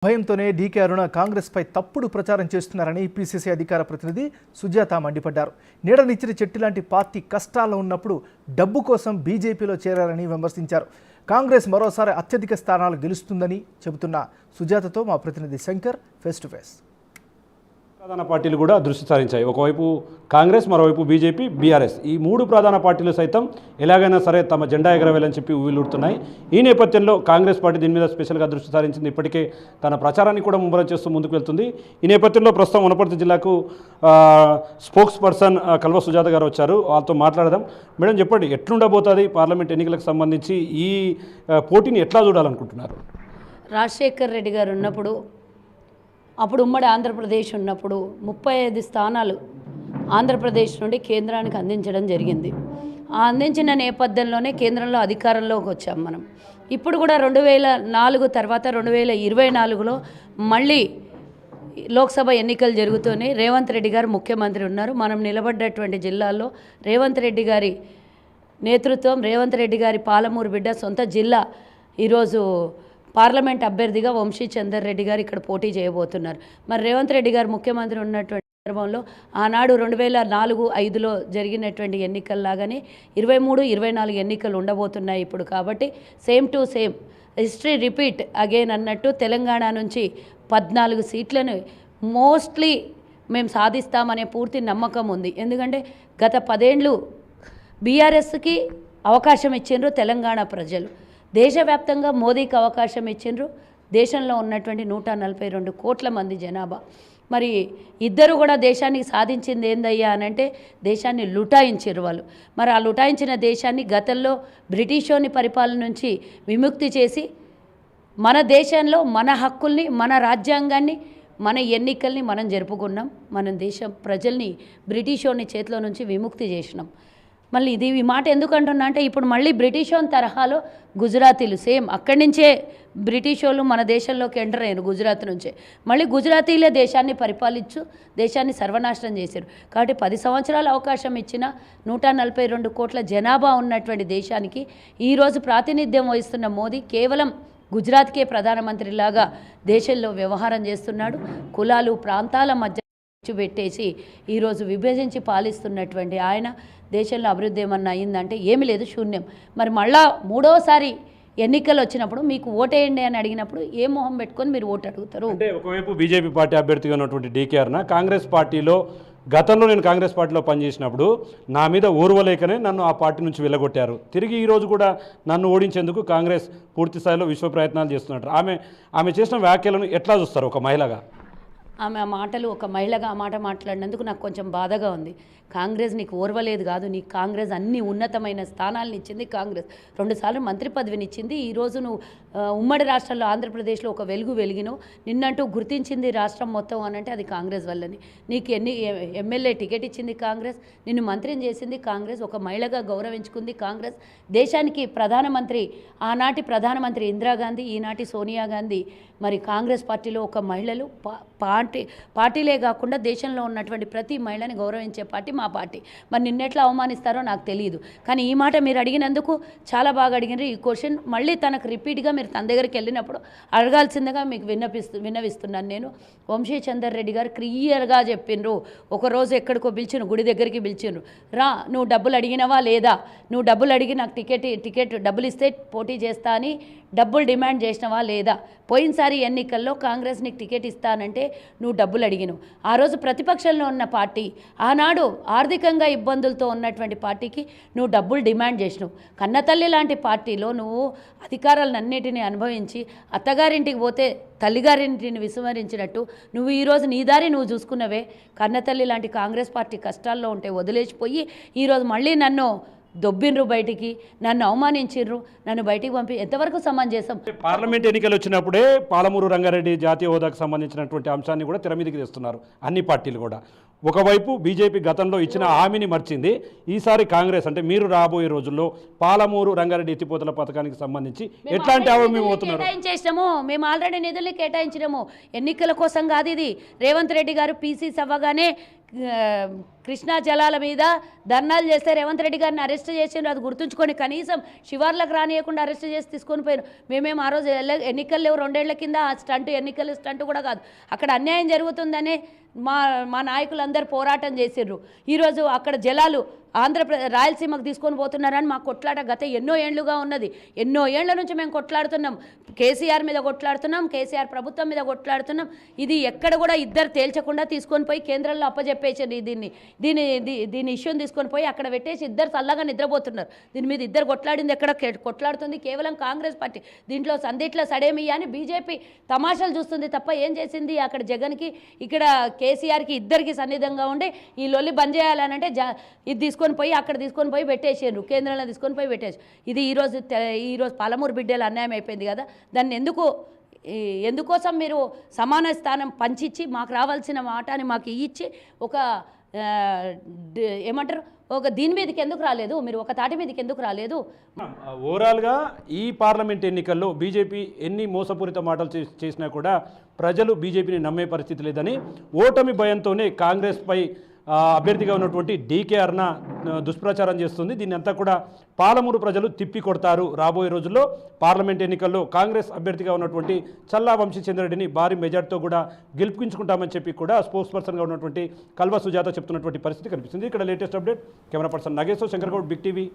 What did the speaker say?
భయంతోనే డీకే అరుణ కాంగ్రెస్పై తప్పుడు ప్రచారం చేస్తున్నారని పీసీసీ అధికార ప్రతినిధి సుజాత మండిపడ్డారు. నీడనిచ్చిన చెట్టు లాంటి పార్టీ కష్టాల్లో ఉన్నప్పుడు డబ్బు కోసం బీజేపీలో చేరారని విమర్శించారు. కాంగ్రెస్ మరోసారి అత్యధిక స్థానాలు గెలుస్తుందని చెబుతున్న సుజాతతో మా ప్రతినిధి శంకర్ ఫేస్ టు ఫేస్. ప్రధాన పార్టీలు కూడా దృష్టి సారించాయి. ఒకవైపు కాంగ్రెస్, మరోవైపు బీజేపీ, బీఆర్ఎస్. ఈ మూడు ప్రధాన పార్టీలు సైతం ఎలాగైనా సరే తమ జెండా ఎగరవేయాలని చెప్పి ఊవిలుడుతున్నాయి. ఈ నేపథ్యంలో కాంగ్రెస్ పార్టీ దీని మీద స్పెషల్గా దృష్టి సారించింది. ఇప్పటికే తన ప్రచారాన్ని కూడా ముమ్మరం చేస్తూ ముందుకు వెళ్తుంది. ఈ నేపథ్యంలో ప్రస్తుతం వనపర్తి జిల్లాకు స్పోక్స్ పర్సన్ కల్వ సుజాత గారు వచ్చారు. వాళ్ళతో మాట్లాడదాం. మేడం, చెప్పండి, ఎట్లుండబోతుంది పార్లమెంట్ ఎన్నికలకు సంబంధించి ఈ పోటీని ఎట్లా చూడాలనుకుంటున్నారు? రాజశేఖర్ రెడ్డి గారు ఉన్నప్పుడు, అప్పుడు ఉమ్మడి ఆంధ్రప్రదేశ్ ఉన్నప్పుడు 35 స్థానాలు ఆంధ్రప్రదేశ్ నుండి కేంద్రానికి అందించడం జరిగింది. ఆ అందించిన నేపథ్యంలోనే కేంద్రంలో అధికారంలోకి వచ్చాం మనం. ఇప్పుడు కూడా 2004 తర్వాత 2024లో మళ్ళీ లోక్సభ ఎన్నికలు జరుగుతూనే రేవంత్ రెడ్డి గారు ముఖ్యమంత్రి ఉన్నారు. మనం నిలబడ్డటువంటి జిల్లాల్లో రేవంత్ రెడ్డి గారి నేతృత్వం, రేవంత్ రెడ్డి గారి పాలమూరు బిడ్డ సొంత జిల్లా ఈరోజు పార్లమెంట్ అభ్యర్థిగా వంశీ చందర్ రెడ్డి గారు ఇక్కడ పోటీ చేయబోతున్నారు. మరి రేవంత్ రెడ్డి గారు ముఖ్యమంత్రి ఉన్నటువంటి సందర్భంలో ఆనాడు 2004-05లో జరిగినటువంటి ఎన్నికల్లాగానే 23-24 ఎన్నికలు ఉండబోతున్నాయి ఇప్పుడు. కాబట్టి same to same history repeat again అన్నట్టు తెలంగాణ నుంచి 14 సీట్లను మోస్ట్లీ మేము సాధిస్తామనే పూర్తి నమ్మకం ఉంది. ఎందుకంటే గత 10 ఏళ్ళు బీఆర్ఎస్కి అవకాశం ఇచ్చిండ్రు తెలంగాణ ప్రజలు. దేశవ్యాప్తంగా మోదీకి అవకాశం ఇచ్చిండ్రు. దేశంలో ఉన్నటువంటి 142 కోట్ల మంది జనాభా. మరి ఇద్దరు కూడా దేశానికి సాధించింది ఏందయ్యా అనంటే దేశాన్ని లుటాయించారు వాళ్ళు. మరి ఆ లుటాయించిన దేశాన్ని గతంలో బ్రిటిషోని పరిపాలన నుంచి విముక్తి చేసి మన దేశంలో మన హక్కుల్ని, మన రాజ్యాంగాన్ని, మన ఎన్నికల్ని మనం జరుపుకున్నాం. మనం దేశం ప్రజల్ని బ్రిటిషోని చేతిలో నుంచి విముక్తి చేసినాం. మళ్ళీ ఈ మాట ఎందుకు అంటున్నా అంటే ఇప్పుడు మళ్ళీ బ్రిటిషోన్ తరహాలో గుజరాతీలు సేమ్ అక్కడి నుంచే బ్రిటిష్ వాళ్ళు మన దేశంలోకి ఎంటర్ అయ్యారు. గుజరాత్ నుంచే మళ్ళీ గుజరాతీలే దేశాన్ని పరిపాలించు దేశాన్ని సర్వనాశనం చేశారు. కాబట్టి 10 సంవత్సరాల అవకాశం ఇచ్చిన 142 కోట్ల జనాభా ఉన్నటువంటి దేశానికి ఈరోజు ప్రాతినిధ్యం వహిస్తున్న మోదీ కేవలం గుజరాత్కే ప్రధానమంత్రిలాగా దేశంలో వ్యవహారం చేస్తున్నాడు. కులాలు, ప్రాంతాల మధ్య పెట్టేసి ఈరోజు విభజించి పాలిస్తున్నటువంటి ఆయన దేశంలో అభివృద్ధి ఏమన్నా అయిందంటే ఏమీ లేదు, శూన్యం. మరి మళ్ళా మూడోసారి ఎన్నికలు వచ్చినప్పుడు మీకు ఓటేయండి అని అడిగినప్పుడు ఏ మొహం పెట్టుకొని మీరు ఓటు అడుగుతారు? అంటే ఒకవైపు బీజేపీ పార్టీ అభ్యర్థిగా ఉన్నటువంటి డీకే అరుణ కాంగ్రెస్ పార్టీలో గతంలో నేను కాంగ్రెస్ పార్టీలో పనిచేసినప్పుడు నా మీద ఓర్వలేకనే నన్ను ఆ పార్టీ నుంచి వెళ్ళగొట్టారు. తిరిగి ఈరోజు కూడా నన్ను ఓడించేందుకు కాంగ్రెస్ పూర్తి స్థాయిలో విశ్వ ప్రయత్నాలు చేస్తున్నారు. ఆమె చేసిన వ్యాఖ్యలను ఎట్లా చూస్తారు ఒక మహిళగా? ఆమె ఆ మాటలు ఒక మహిళగా ఆ మాట మాట్లాడినందుకు నాకు కొంచెం బాధగా ఉంది. కాంగ్రెస్ నీకు ఓర్వలేదు కాదు, నీకు కాంగ్రెస్ అన్ని ఉన్నతమైన స్థానాలను ఇచ్చింది. కాంగ్రెస్ 2 సార్లు మంత్రి పదవిని ఇచ్చింది. ఈరోజు నువ్వు ఉమ్మడి రాష్ట్రంలో ఆంధ్రప్రదేశ్లో ఒక వెలుగు వెలిగినవు, నిన్నంటూ గుర్తించింది రాష్ట్రం మొత్తం అనంటే అది కాంగ్రెస్ వల్లని. నీకు ఎమ్మెల్యే టికెట్ ఇచ్చింది కాంగ్రెస్, నిన్ను మంత్రిని చేసింది కాంగ్రెస్, ఒక మహిళగా గౌరవించుకుంది కాంగ్రెస్. దేశానికి ప్రధానమంత్రి ఆనాటి ప్రధానమంత్రి ఇందిరాగాంధీ, ఈనాటి సోనియా గాంధీ మరి కాంగ్రెస్ పార్టీలో ఒక మహిళలు. పార్టీలే కాకుండా దేశంలో ఉన్నటువంటి ప్రతి మహిళని గౌరవించే పార్టీ మా పార్టీ. మరి నిన్నెట్లా అవమానిస్తారో నాకు తెలియదు. కానీ ఈ మాట మీరు అడిగినందుకు చాలా బాగా అడిగినారు. ఈ క్వశ్చన్ మళ్ళీ తనకు రిపీట్గా మీరు తన దగ్గరికి వెళ్ళినప్పుడు అడగాల్సిందిగా మీకు విన్నవిస్తున్నాను. నేను వంశీ చందర్ రెడ్డి గారు క్లియర్గా చెప్పిండ్రు. ఒకరోజు ఎక్కడికో పిలిచిను, గుడి దగ్గరికి పిలిచిండ్రు. రా, నువ్వు డబ్బులు అడిగినవా లేదా, నువ్వు డబ్బులు అడిగి నాకు టికెట్ డబ్బులు ఇస్తే పోటీ చేస్తా అని డబ్బులు డిమాండ్ చేసినవా లేదా, పోయినసారి ఎన్నికల్లో కాంగ్రెస్ నీకు టికెట్ ఇస్తానంటే నువ్వు డబ్బులు అడిగినవు. ఆ రోజు ప్రతిపక్షంలో ఉన్న పార్టీ, ఆనాడు ఆర్థికంగా ఇబ్బందులతో ఉన్నటువంటి పార్టీకి నువ్వు డబ్బులు డిమాండ్ చేసినావు. కన్నతల్లి లాంటి పార్టీలో నువ్వు అధికారాలన్నిటినీ అనుభవించి అత్తగారింటికి పోతే తల్లిగారింటిని విస్మరించినట్టు నువ్వు ఈరోజు నీ దారి నువ్వు చూసుకున్నవే. కన్నతల్లి లాంటి కాంగ్రెస్ పార్టీ కష్టాల్లో ఉంటే వదిలేసిపోయి ఈరోజు మళ్ళీ నన్ను దొబ్బిండ్రు, బయటికి నన్ను అవమానించిండ్రు, నన్ను బయటికి పంపి ఎంతవరకు సమంజసం? పార్లమెంట్ ఎన్నికలు వచ్చినప్పుడే పాలమూరు రంగారెడ్డి జాతీయ హోదాకు సంబంధించినటువంటి అంశాన్ని కూడా తెర మీదకి తెస్తున్నారు అన్ని పార్టీలు కూడా. ఒకవైపు బీజేపీ గతంలో ఇచ్చిన హామీని మర్చింది. ఈసారి కాంగ్రెస్ అంటే మీరు రాబోయే రోజుల్లో పాలమూరు రంగారెడ్డి ఎత్తిపోతల పథకానికి సంబంధించి ఎట్లాంటి హామీ అవుతున్నారు? మేము ఆల్రెడీ నిధుల్ని కేటాయించినాము. ఎన్నికల కోసం కాదు ఇది. రేవంత్ రెడ్డి గారు పీసీసీ అవ్వగానే కృష్ణా జలాల మీద ధర్నాలు చేస్తే రేవంత్ రెడ్డి గారిని అరెస్ట్ చేసిండ్రు. అది గుర్తుంచుకొని కనీసం శివార్లకు రానియకుండా అరెస్ట్ చేసి తీసుకొని పోయారు. మేమేం ఆ రోజు ఎన్నికలు లేవు, 2 ఏళ్ల కింద ఆ స్టంట్ ఎన్నికల స్టంట్ కూడా కాదు. అక్కడ అన్యాయం జరుగుతుందనే మా నాయకులందరూ పోరాటం చేసిర్రు. ఈరోజు అక్కడ జలాలు రాయలసీమకు తీసుకొని పోతున్నారని మా కొట్లాట గత ఎన్నో ఏళ్లుగా ఉన్నది. ఎన్నో ఏళ్ల నుంచి మేము కొట్లాడుతున్నాం. కేసీఆర్ మీద కొట్లాడుతున్నాం, కేసీఆర్ ప్రభుత్వం మీద కొట్లాడుతున్నాం. ఇది ఎక్కడ కూడా ఇద్దరు తేల్చకుండా తీసుకొని పోయి కేంద్రంలో అప్పచెప్పేసారు. దీని ఇష్యూని తీసుకొని పోయి అక్కడ పెట్టేసి ఇద్దరు చల్లగా నిద్రపోతున్నారు. దీని మీద ఇద్దరు కొట్లాడింది ఎక్కడ కొట్లాడుతుంది కేవలం కాంగ్రెస్ పార్టీ. దీంట్లో సందిట్లో సడేమియా అని బీజేపీ తమాషాలు చూస్తుంది తప్ప ఏం చేసింది? అక్కడ జగన్కి ఇక్కడ కేసీఆర్కి ఇద్దరికి సన్నిధంగా ఉండి ఈ లొల్లి బంద్ చేయాలనంటే ఇది తీసుకొని పోయి అక్కడ తీసుకొని పోయి పెట్టేసారు, కేంద్రంలో తీసుకొని పోయి పెట్టేసారు. ఇది ఈరోజు పాలమూరు బిడ్డలు అన్యాయం అయిపోయింది కదా. దాన్ని ఎందుకోసం మీరు సమాన స్థానం పంచిచ్చి మాకు రావాల్సిన వాటాని మాకు ఇచ్చి ఒక ఏమంటారు ఒక దీని మీదకి ఎందుకు రాలేదు? మీరు ఒక తాటి మీదకి ఎందుకు రాలేదు? ఓవరాల్గా ఈ పార్లమెంట్ ఎన్నికల్లో బీజేపీ ఎన్ని మోసపూరిత మాటలు చేసినా కూడా ప్రజలు బీజేపీని నమ్మే పరిస్థితి లేదని ఓటమి భయంతోనే కాంగ్రెస్పై అభ్యర్థిగా ఉన్నటువంటి డీకే అరుణ దుష్ప్రచారం చేస్తుంది. దీన్ని అంతా కూడా పాలమూరు ప్రజలు తిప్పి కొడతారు. రాబోయే రోజుల్లో పార్లమెంట్ ఎన్నికల్లో కాంగ్రెస్ అభ్యర్థిగా ఉన్నటువంటి చల్లా వంశీచంద్రెడ్డిని భారీ మెజార్టీతో కూడా గెలుపుకుంటామని చెప్పి కూడా స్పోక్స్ పర్సన్గా ఉన్నటువంటి కల్వ సుజాత చెప్తున్నటువంటి పరిస్థితి కనిపిస్తుంది. ఇక్కడ latest update camera person Nageshwar Shankar Goud, big TV.